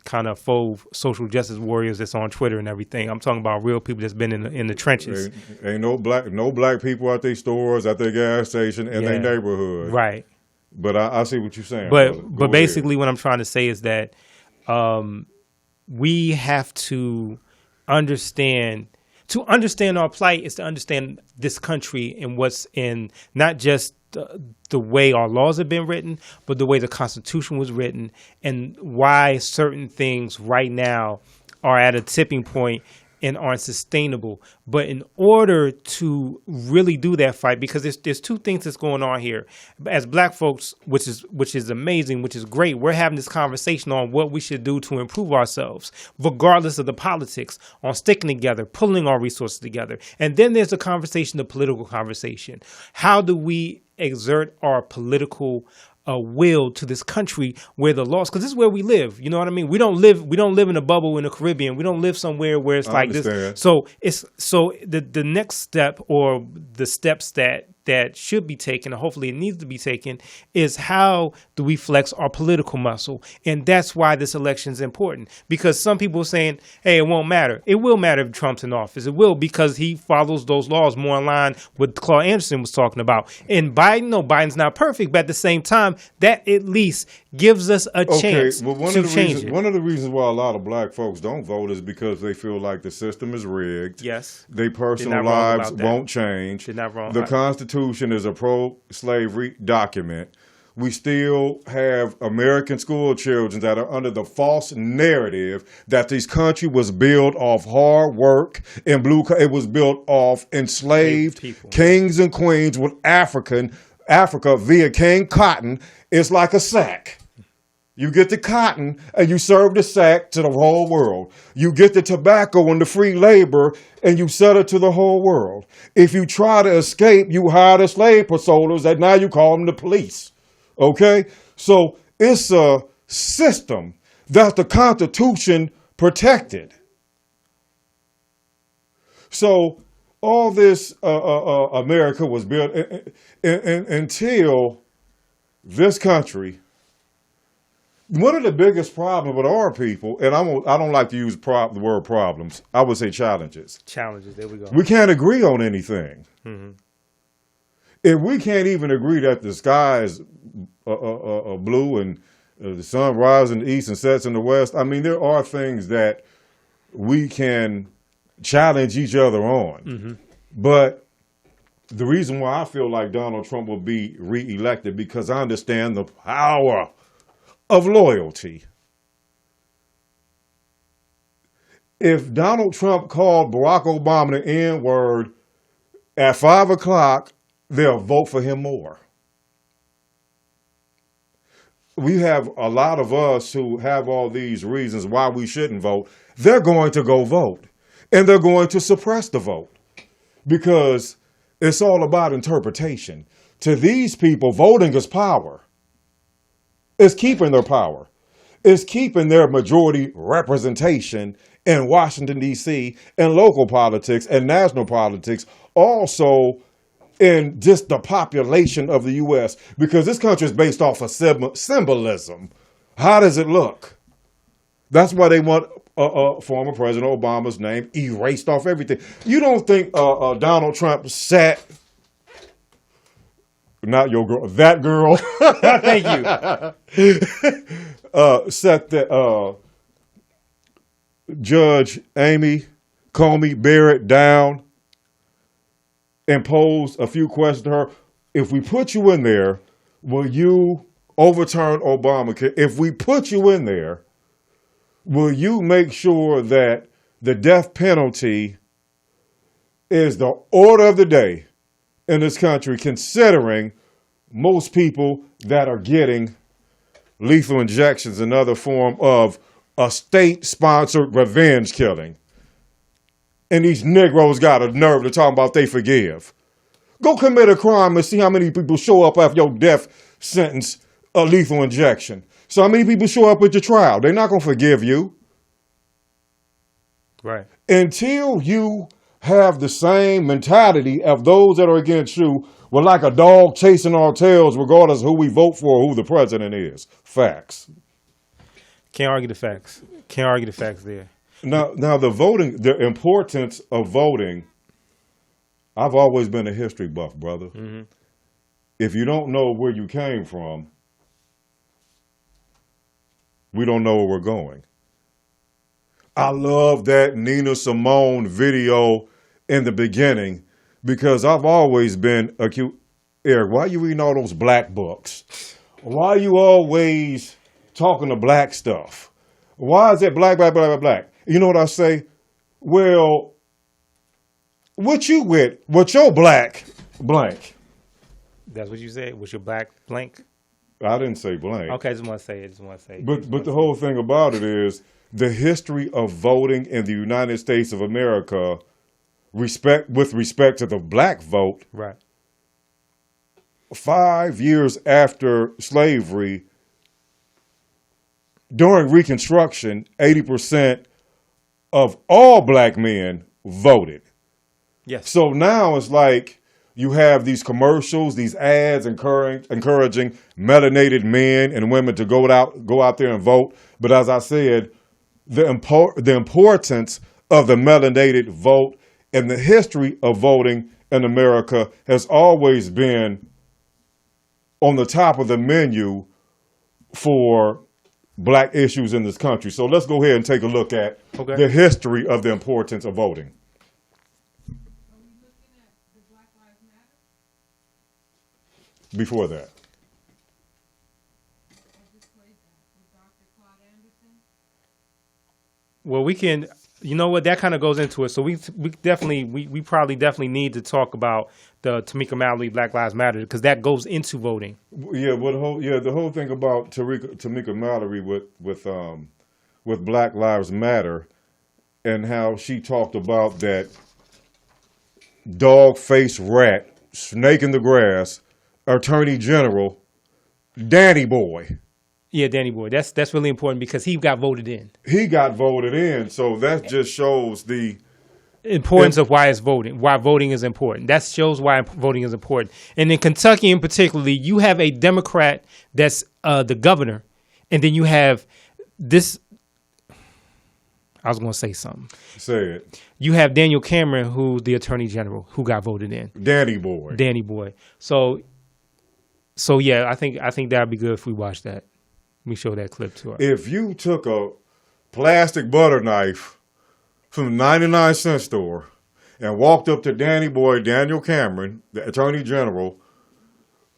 kind of faux social justice warriors that's on Twitter and everything. I'm talking about real people that's been in the trenches. Ain't no black people at their stores, at their gas station, in their neighborhood. Right. But I see what you're saying. But basically what I'm trying to say is that we have to understand our plight is to understand this country and what's in not just the way our laws have been written, but the way the Constitution was written, and why certain things right now are at a tipping point and aren't sustainable. But in order to really do that fight, because there's two things that's going on here. As black folks, which is amazing, which is great, we're having this conversation on what we should do to improve ourselves, regardless of the politics, on sticking together, pulling our resources together. And then there's a conversation, the political conversation. How do we exert our political will to this country where the laws, because this is where we live. You know what I mean? We don't live in a bubble in the Caribbean. We don't live somewhere where it's like this. So the next step, or the steps that should be taken, and hopefully it needs to be taken, is how do we flex our political muscle? And that's why this election is important, because some people are saying, hey, it won't matter. It will matter if Trump's in office. It will, because he follows those laws more in line with what Claude Anderson was talking about. And Biden's not perfect, but at the same time, that at least gives us a chance to change it. One of the reasons why a lot of black folks don't vote is because they feel like the system is rigged. Yes. Their personal lives won't change. They're not wrong. The Constitution is a pro-slavery document. We still have American school children that are under the false narrative that this country was built off hard work and it was built off enslaved kings and queens with Africa via King Cotton. It's like a sack. You get the cotton and you serve the sack to the whole world. You get the tobacco and the free labor and you sell it to the whole world. If you try to escape, you hire the slave pursuers that now you call them the police. Okay? So it's a system that the Constitution protected. So all this America was built until this country one of the biggest problems with our people, and I don't like to use the word problems. I would say challenges. Challenges. There we go. We can't agree on anything. Mm-hmm. If we can't even agree that the sky is blue and the sun rises in the east and sets in the west, I mean, there are things that we can challenge each other on. Mm-hmm. But the reason why I feel like Donald Trump will be reelected, because I understand the power of loyalty. If Donald Trump called Barack Obama the N-word at 5 o'clock, they'll vote for him more. We have a lot of us who have all these reasons why we shouldn't vote. They're going to go vote, and they're going to suppress the vote because it's all about interpretation. To these people, voting is power. It's keeping their power. It's keeping their majority representation in Washington, D.C., and local politics and national politics, also in just the population of the U.S., because this country is based off of symbolism. How does it look? That's why they want former President Obama's name erased off everything. You don't think Donald Trump sat, not your girl, that girl. Thank you. Sat the Judge Amy Coney Barrett down and posed a few questions to her. If we put you in there, will you overturn Obamacare? If we put you in there, will you make sure that the death penalty is the order of the day in this country, considering most people that are getting lethal injections, another form of a state-sponsored revenge killing? And these Negroes got a nerve to talk about they forgive. Go commit a crime and see how many people show up after your death sentence, a lethal injection. So how many people show up at your trial? They're not going to forgive you. Right. Until you have the same mentality of those that are against you, we're like a dog chasing our tails regardless of who we vote for or who the president is. Facts. Can't argue the facts. Can't argue the facts there. Now the voting, the importance of voting, I've always been a history buff, brother. Mm-hmm. If you don't know where you came from, we don't know where we're going. I love that Nina Simone video in the beginning because I've always been acute. Eric, why are you reading all those black books? Why are you always talking to black stuff? Why is it black, black, black, black, black? You know what I say? Well, what you with your black blank? That's what you said? With your black blank? I didn't say blank. Okay, I just want to say it. But the whole thing about it is the history of voting in the United States of America, with respect to the black vote. Right. 5 years after slavery, during Reconstruction, 80% of all black men voted. Yes. So now it's like you have these commercials, these ads encouraging melanated men and women to go out there and vote. But as I said, the importance of the melanated vote and the history of voting in America has always been on the top of the menu for black issues in this country. So let's go ahead and take a look at the history of the importance of voting. Are we looking at the Black Lives Matter? Before that. I just played that with Dr. Claude Anderson. Well, we can, you know what, that kind of goes into it. So we probably definitely need to talk about the Tamika Mallory Black Lives Matter because that goes into voting. Yeah, the whole thing about Tamika Mallory with Black Lives Matter and how she talked about that dog-faced rat, snake in the grass, Attorney General, Danny Boy. Yeah, Danny Boy. That's really important because he got voted in. He got voted in, so that just shows the importance of why voting is important. That shows why voting is important. And in Kentucky in particular, you have a Democrat that's the governor, And then you have this. I was going to say something. Say it. You have Daniel Cameron, who's the Attorney General, who got voted in. Danny Boy. So yeah, I think that'd be good if we watch that. We show that clip to her. If you took a plastic butter knife from the 99-cent store and walked up to Daniel Cameron, the Attorney General,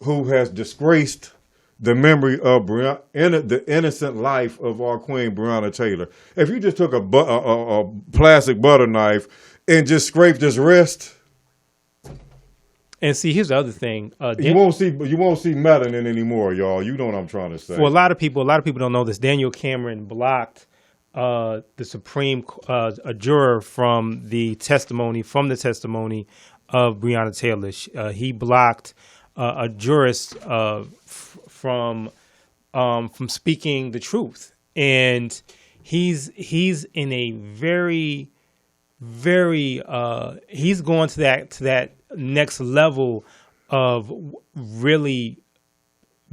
who has disgraced the memory of the innocent life of our Queen Breonna Taylor. If you just took a plastic butter knife and just scraped his wrist, and see, here's the other thing: you won't see melanin anymore, y'all. You know what I'm trying to say. For a lot of people don't know this. Daniel Cameron blocked the Supreme a juror from the testimony of Breonna Taylor. He blocked a jurist from speaking the truth, and he's in a very he's going to that next level of really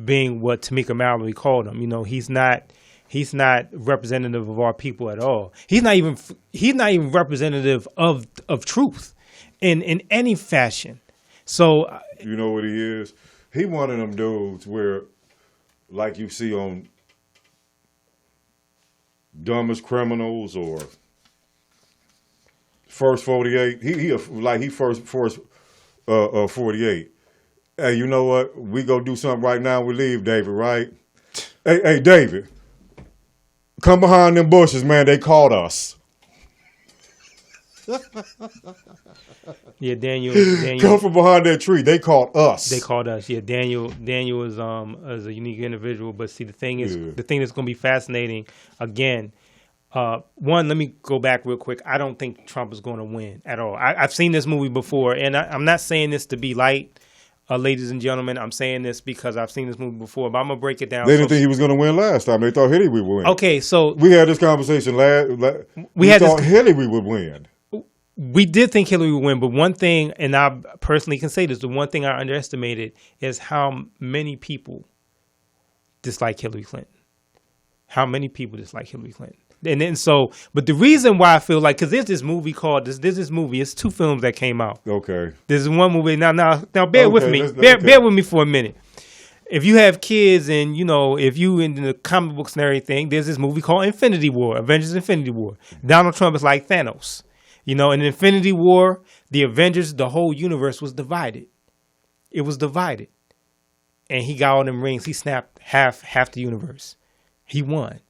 being what Tamika Mallory called him. You know, he's not representative of our people at all. He's not even representative of truth in any fashion. So you know what he is? He one of them dudes where, like you see on Dumbest Criminals or First 48. He first 48. Hey, you know what? We go do something right now. We leave, David. Right? Hey, David, come behind them bushes, man. They caught us. Yeah, Daniel. Come from behind that tree. They caught us. Yeah, Daniel is a unique individual. But see, the thing that's going to be fascinating again. One, let me go back real quick. I don't think Trump is going to win at all. I've seen this movie before, and I'm not saying this to be light, ladies and gentlemen. I'm saying this because I've seen this movie before. But I'm gonna break it down. They didn't think he was going to win last time. They thought Hillary would win. Okay, so we had this conversation we thought Hillary would win. We did think Hillary would win, but one thing, and I personally can say this, the one thing I underestimated is how many people dislike Hillary Clinton. How many people dislike Hillary Clinton. And then but the reason why I feel like, because there's this movie called, it's two films that came out. Okay. There's one movie, now bear with me. Bear with me for a minute. If you have kids and, you know, if you in the comic books and everything, there's this movie called Infinity War, Avengers Infinity War. Donald Trump is like Thanos. You know, in Infinity War, the Avengers, the whole universe was divided. It was divided. And he got all them rings. He snapped half the universe. He won.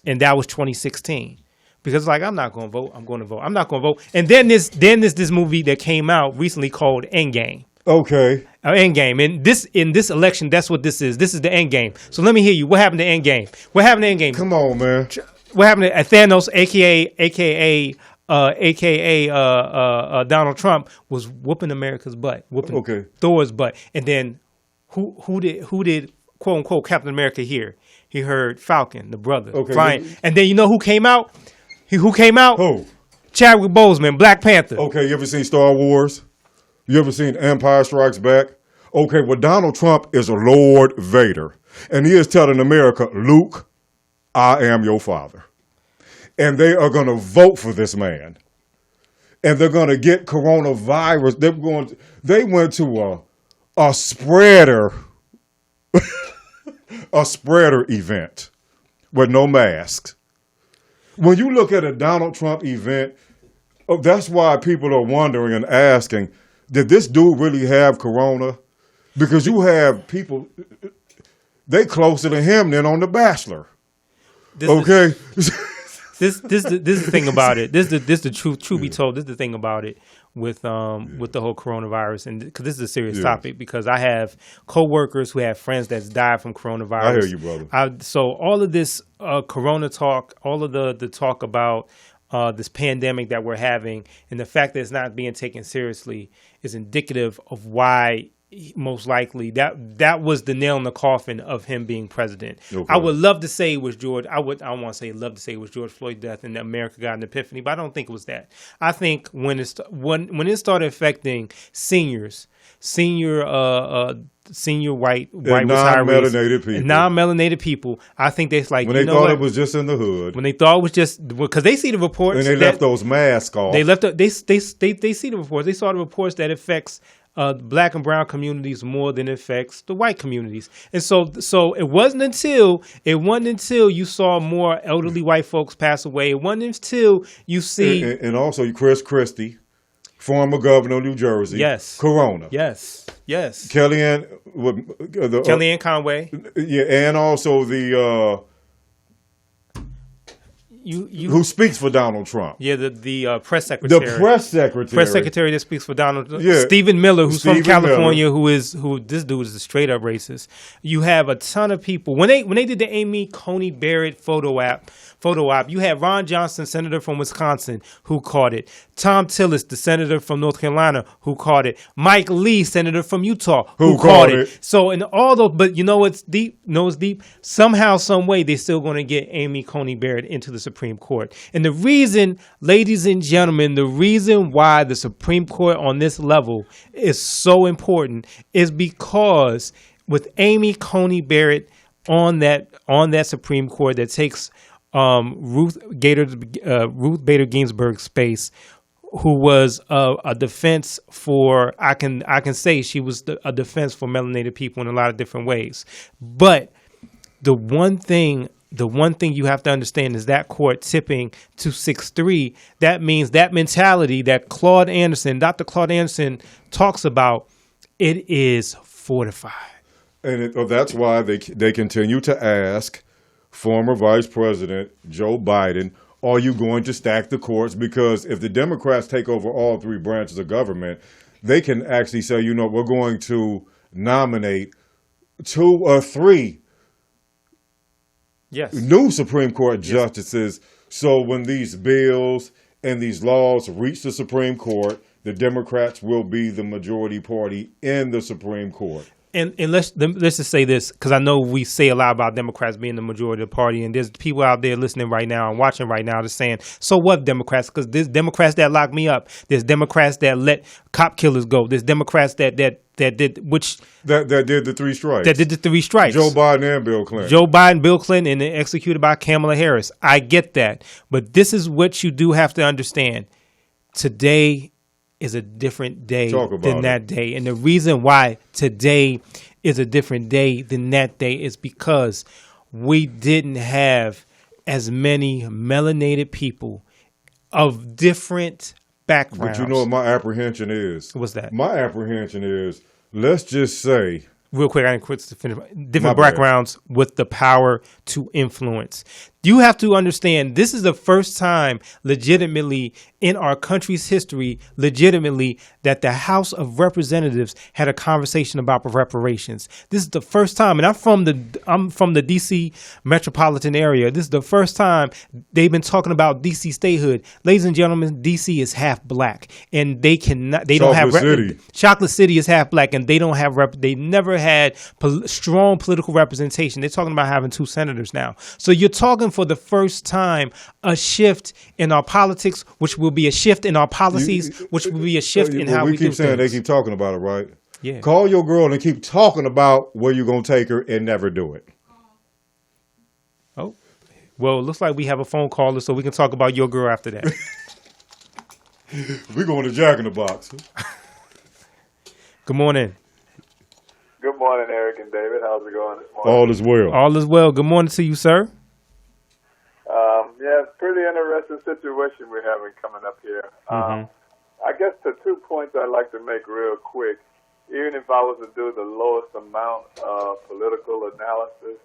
And that was 2016. Because like, I'm not going to vote. I'm going to vote. I'm not going to vote. And then there's this movie that came out recently called Endgame. Okay. Endgame. And in this election, that's what this is. This is the Endgame. So let me hear you. What happened to Endgame? What happened to Endgame? Come on, man. What happened to Thanos, aka Donald Trump, was whooping America's butt, whooping Thor's butt, and then who did quote unquote Captain America here? He heard Falcon, the brother, flying, and then you know who came out? Who came out? Who? Chadwick Boseman, Black Panther. Okay, you ever seen Star Wars? You ever seen Empire Strikes Back? Okay, well, Donald Trump is a Lord Vader, and he is telling America, Luke, I am your father. And they are going to vote for this man. And they're going to get coronavirus. They went to a spreader event with no masks. When you look at a Donald Trump event, that's why people are wondering and asking, did this dude really have corona? Because you have people, they closer to him than on The Bachelor. Okay? This is the thing about it. This is the truth be told. This is the thing about it with the whole coronavirus, and because this is a serious topic. Because I have coworkers who have friends that's died from coronavirus. I hear you, brother. So all of this corona talk, all of the talk about this pandemic that we're having, and the fact that it's not being taken seriously is indicative of why. Most likely that was the nail in the coffin of him being president. Okay. I would love to say it was George. I want to say love to say it was George Floyd's death and that America got an epiphany, but I don't think it was that. I think when it started affecting senior senior white and retirees, non-melanated people. Non-melanated people. I think that's like, when they thought it was just in the hood. When they thought it was just because they see the reports and they left those masks off. They left. They see the reports. They saw the reports that affects black and brown communities more than it affects the white communities. And so it wasn't until you saw more elderly white folks pass away. It wasn't until you see and also Chris Christie, former governor of New Jersey. Yes. Corona. Yes. Kellyanne Conway. Yeah, and also the who speaks for Donald Trump. Yeah, the press secretary. The press secretary. Press secretary that speaks for Donald Trump. Yeah. Stephen Miller, who's Stephen from California, who this dude is a straight up racist. You have a ton of people. When they did the Amy Coney Barrett photo op, you had Ron Johnson, senator from Wisconsin, who caught it. Tom Tillis, the senator from North Carolina, who caught it. Mike Lee, senator from Utah, who caught it. So in all those, but you know what's deep? Somehow, some way, they're still going to get Amy Coney Barrett into the Supreme Court. And the reason, ladies and gentlemen, the reason why the Supreme Court on this level is so important is because with Amy Coney Barrett on that Supreme Court that takes Ruth Bader Ginsburg's space, who was a defense for I can say she was a defense for melanated people in a lot of different ways. But the one thing you have to understand is that court tipping to 6-3. That means that mentality that Dr. Claude Anderson talks about, it is fortified. And that's why they continue to ask former Vice President Joe Biden, are you going to stack the courts? Because if the Democrats take over all three branches of government, they can actually say, we're going to nominate 2 or 3 new Supreme Court justices. So when these bills and these laws reach the Supreme Court, the Democrats will be the majority party in the Supreme Court. And let's just say this, because I know we say a lot about Democrats being the majority of the party, and there's people out there listening right now and watching right now that's saying, so what, Democrats? Because there's Democrats that lock me up. There's Democrats that let cop killers go. There's Democrats that did the 3 strikes. That did the 3 strikes. Joe Biden and Bill Clinton. Joe Biden, Bill Clinton, and then executed by Kamala Harris. I get that. But this is what you do have to understand. Today is a different day than that day. And the reason why today is a different day than that day is because we didn't have as many melanated people of different backgrounds. But you know what my apprehension is? What's that? My apprehension is, let's just say... Real quick, I didn't quit to finish. Different backgrounds with the power to influence. You have to understand, this is the first time legitimately in our country's history, that the House of Representatives had a conversation about reparations. This is the first time, and I'm from the D.C. metropolitan area. This is the first time they've been talking about D.C. statehood. Ladies and gentlemen, D.C. is half black, and Chocolate City is half black, and they don't have they never had strong political representation. They're talking about having 2 senators now. So you're talking for the first time a shift in our politics, which will be a shift in our policies, which will be a shift in how we do things. They keep talking about it, right? Yeah. Call your girl and keep talking about where you're going to take her and never do it. Oh, well, it looks like we have a phone caller, so we can talk about your girl after that. We're going to Jack in the Box. Good morning. Good morning, Eric and David. How's it going this morning? All is well. All is well. Good morning to you, sir. Yeah, it's a pretty interesting situation we're having coming up here. I guess the 2 points I'd like to make real quick, even if I was to do the lowest amount of political analysis,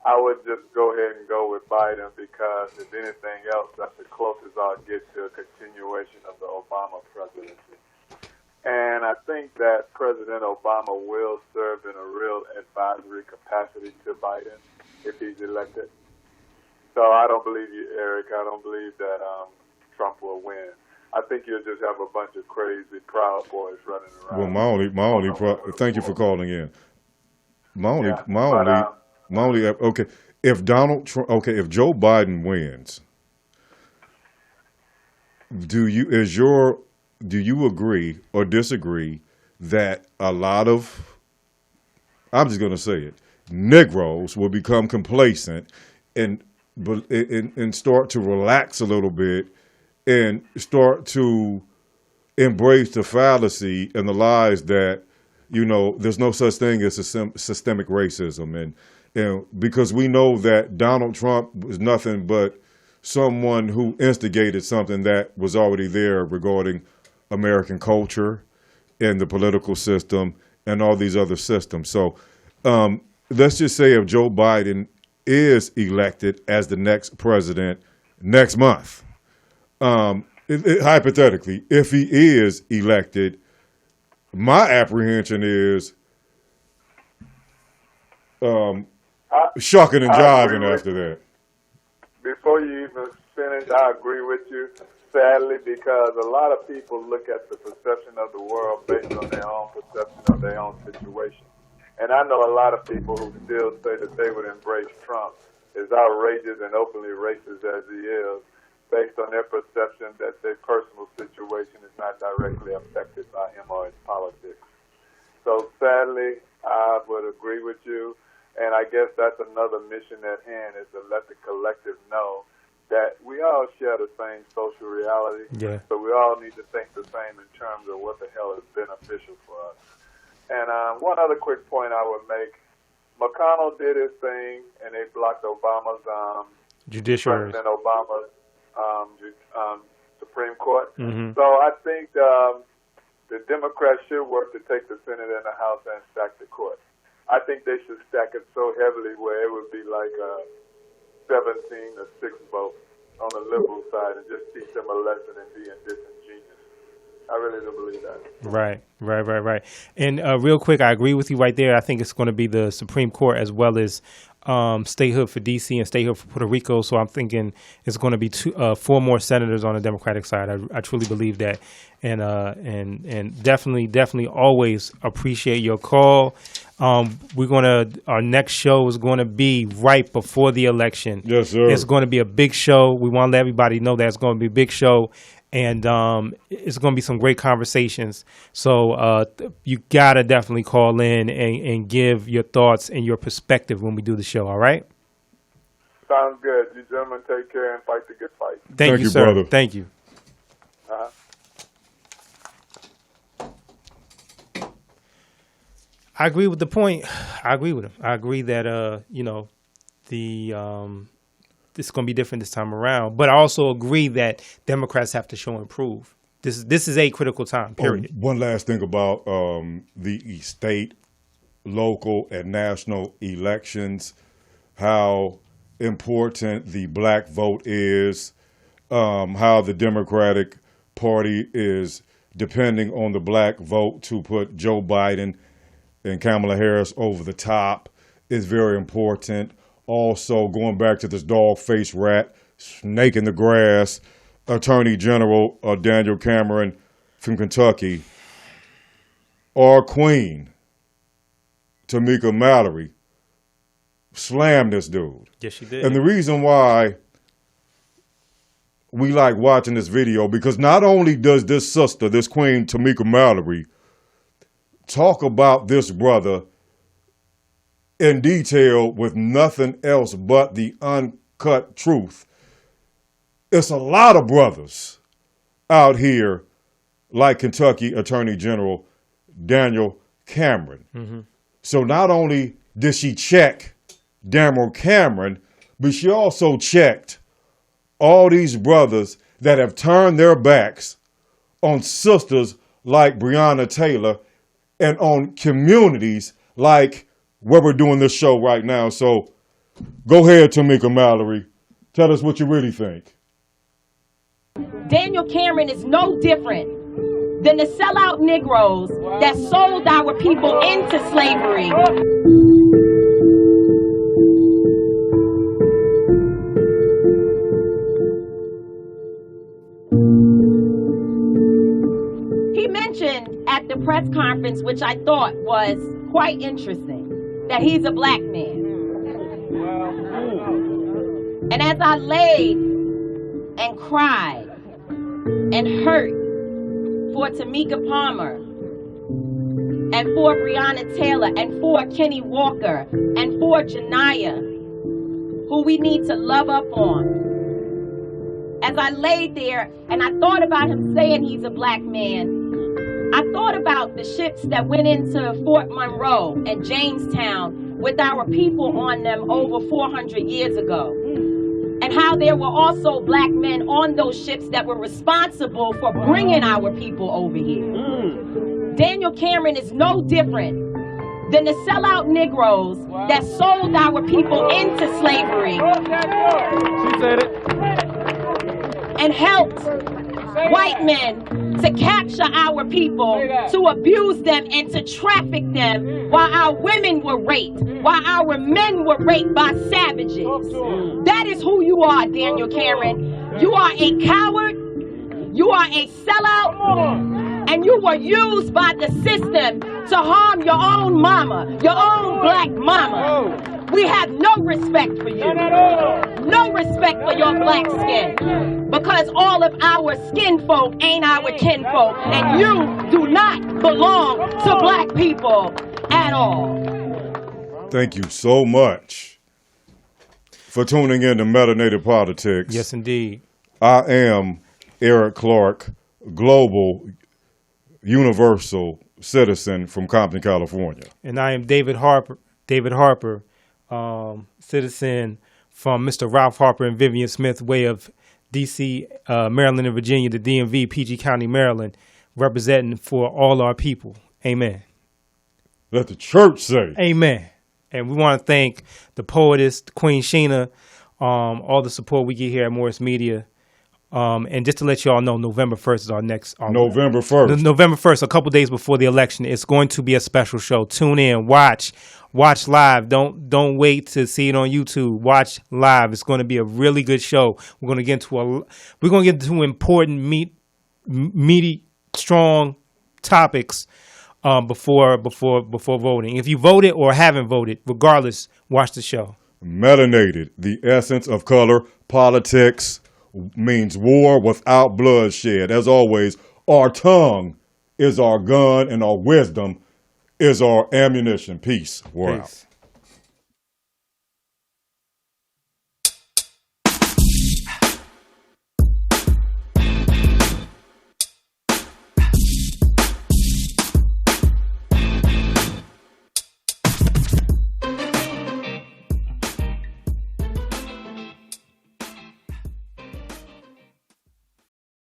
I would just go ahead and go with Biden because, if anything else, that's the closest I'll get to a continuation of the Obama presidency. And I think that President Obama will serve in a real advisory capacity to Biden if he's elected. So I don't believe you, Eric. I don't believe that Trump will win. I think you'll just have a bunch of crazy Proud Boys running around. Well, thank you for calling in. Okay, if Joe Biden wins, do you agree or disagree that a lot of I'm just going to say it, Negroes will become complacent and start to relax a little bit and start to embrace the fallacy and the lies that, there's no such thing as systemic racism. And because we know that Donald Trump was nothing but someone who instigated something that was already there regarding American culture and the political system and all these other systems. So let's just say if Joe Biden is elected as the next president next month, hypothetically, if he is elected, my apprehension is shucking and jiving after that. Before you even finish, I agree with you, sadly, because a lot of people look at the perception of the world based on their own perception of their own situation. And I know a lot of people who still say that they would embrace Trump, as outrageous and openly racist as he is, based on their perception that their personal situation is not directly affected by him or his politics. So sadly, I would agree with you. And I guess that's another mission at hand, is to let the collective know that we all share the same social reality. Yeah. So we all need to think the same in terms of what the hell is beneficial for us. And one other quick point I would make, McConnell did his thing, and they blocked Obama's, judiciary. President Obama's Supreme Court. Mm-hmm. So I think the Democrats should work to take the Senate and the House and stack the court. I think they should stack it so heavily where it would be like a 17-6 vote on the liberal side and just teach them a lesson in being disingenuous. I really do believe that. Right. And real quick, I agree with you right there. I think it's going to be the Supreme Court as well as statehood for D.C. and statehood for Puerto Rico. So I'm thinking it's going to be 4 more senators on the Democratic side. I truly believe that. And definitely always appreciate your call. Our next show is going to be right before the election. Yes, sir. It's going to be a big show. We want to let everybody know that it's going to be a big show. And it's going to be some great conversations. So you got to definitely call in and give your thoughts and your perspective when we do the show, all right? Sounds good. You gentlemen take care and fight the good fight. Thank you, sir. Brother. Thank you. Uh-huh. I agree with the point. I agree with him. I agree that, it's going to be different this time around. But I also agree that Democrats have to show and prove. This is a critical time, period. One last thing about the state, local, and national elections, how important the black vote is, how the Democratic Party is depending on the black vote to put Joe Biden and Kamala Harris over the top is very important. Also, going back to this dog-faced rat, snake in the grass, Attorney General Daniel Cameron from Kentucky, our queen, Tamika Mallory, slammed this dude. Yes, she did. And the reason why we like watching this video, because not only does this sister, this queen, Tamika Mallory, talk about this brother in detail with nothing else but the uncut truth. It's a lot of brothers out here like Kentucky Attorney General Daniel Cameron. Mm-hmm. So not only did she check Daniel Cameron, but she also checked all these brothers that have turned their backs on sisters like Breonna Taylor and on communities like where we're doing this show right now. So go ahead, Tamika Mallory. Tell us what you really think. Daniel Cameron is no different than the sellout Negroes that sold our people into slavery. He mentioned at the press conference, which I thought was quite interesting, that he's a black man. And as I laid and cried and hurt for Tamika Palmer and for Breonna Taylor, and for Kenny Walker, and for Janiyah, who we need to love up on. As I laid there and I thought about him saying he's a black man, I thought about the ships that went into Fort Monroe and Jamestown with our people on them over 400 years ago, and how there were also black men on those ships that were responsible for bringing our people over here. Daniel Cameron is no different than the sellout Negroes that sold our people into slavery. She said it. And helped white men to capture our people, to abuse them and to traffic them while our women were raped, while our men were raped by savages. That is who you are, Daniel Cameron. You are a coward, you are a sellout, and you were used by the system to harm your own mama, your own black mama. We have no respect for you. No respect for your black skin. Because all of our skin folk ain't our kin folk. And you do not belong to black people at all. Thank you so much for tuning in to Melanated Politics. Yes, indeed. I am Eric Clark, global, universal citizen from Compton, California. And I am David Harper, citizen from Mr. Ralph Harper and Vivian Smith way of D.C., Maryland, and Virginia, the DMV, PG County, Maryland, representing for all our people. Amen. Let the church say. Amen. And we want to thank the poetess, Queen Sheena, all the support we get here at Morris Media. And just to let you all know, November 1st is our next. November 1st. November 1st, a couple days before the election. It's going to be a special show. Tune in, watch live. Don't wait to see it on YouTube. Watch live. It's going to be a really good show. We're going to get into important, meaty, strong topics before voting. If you voted or haven't voted, regardless, watch the show. Melanated, the essence of color. Politics means war without bloodshed. As always, our tongue is our gun and our wisdom is our ammunition. Peace. We're out.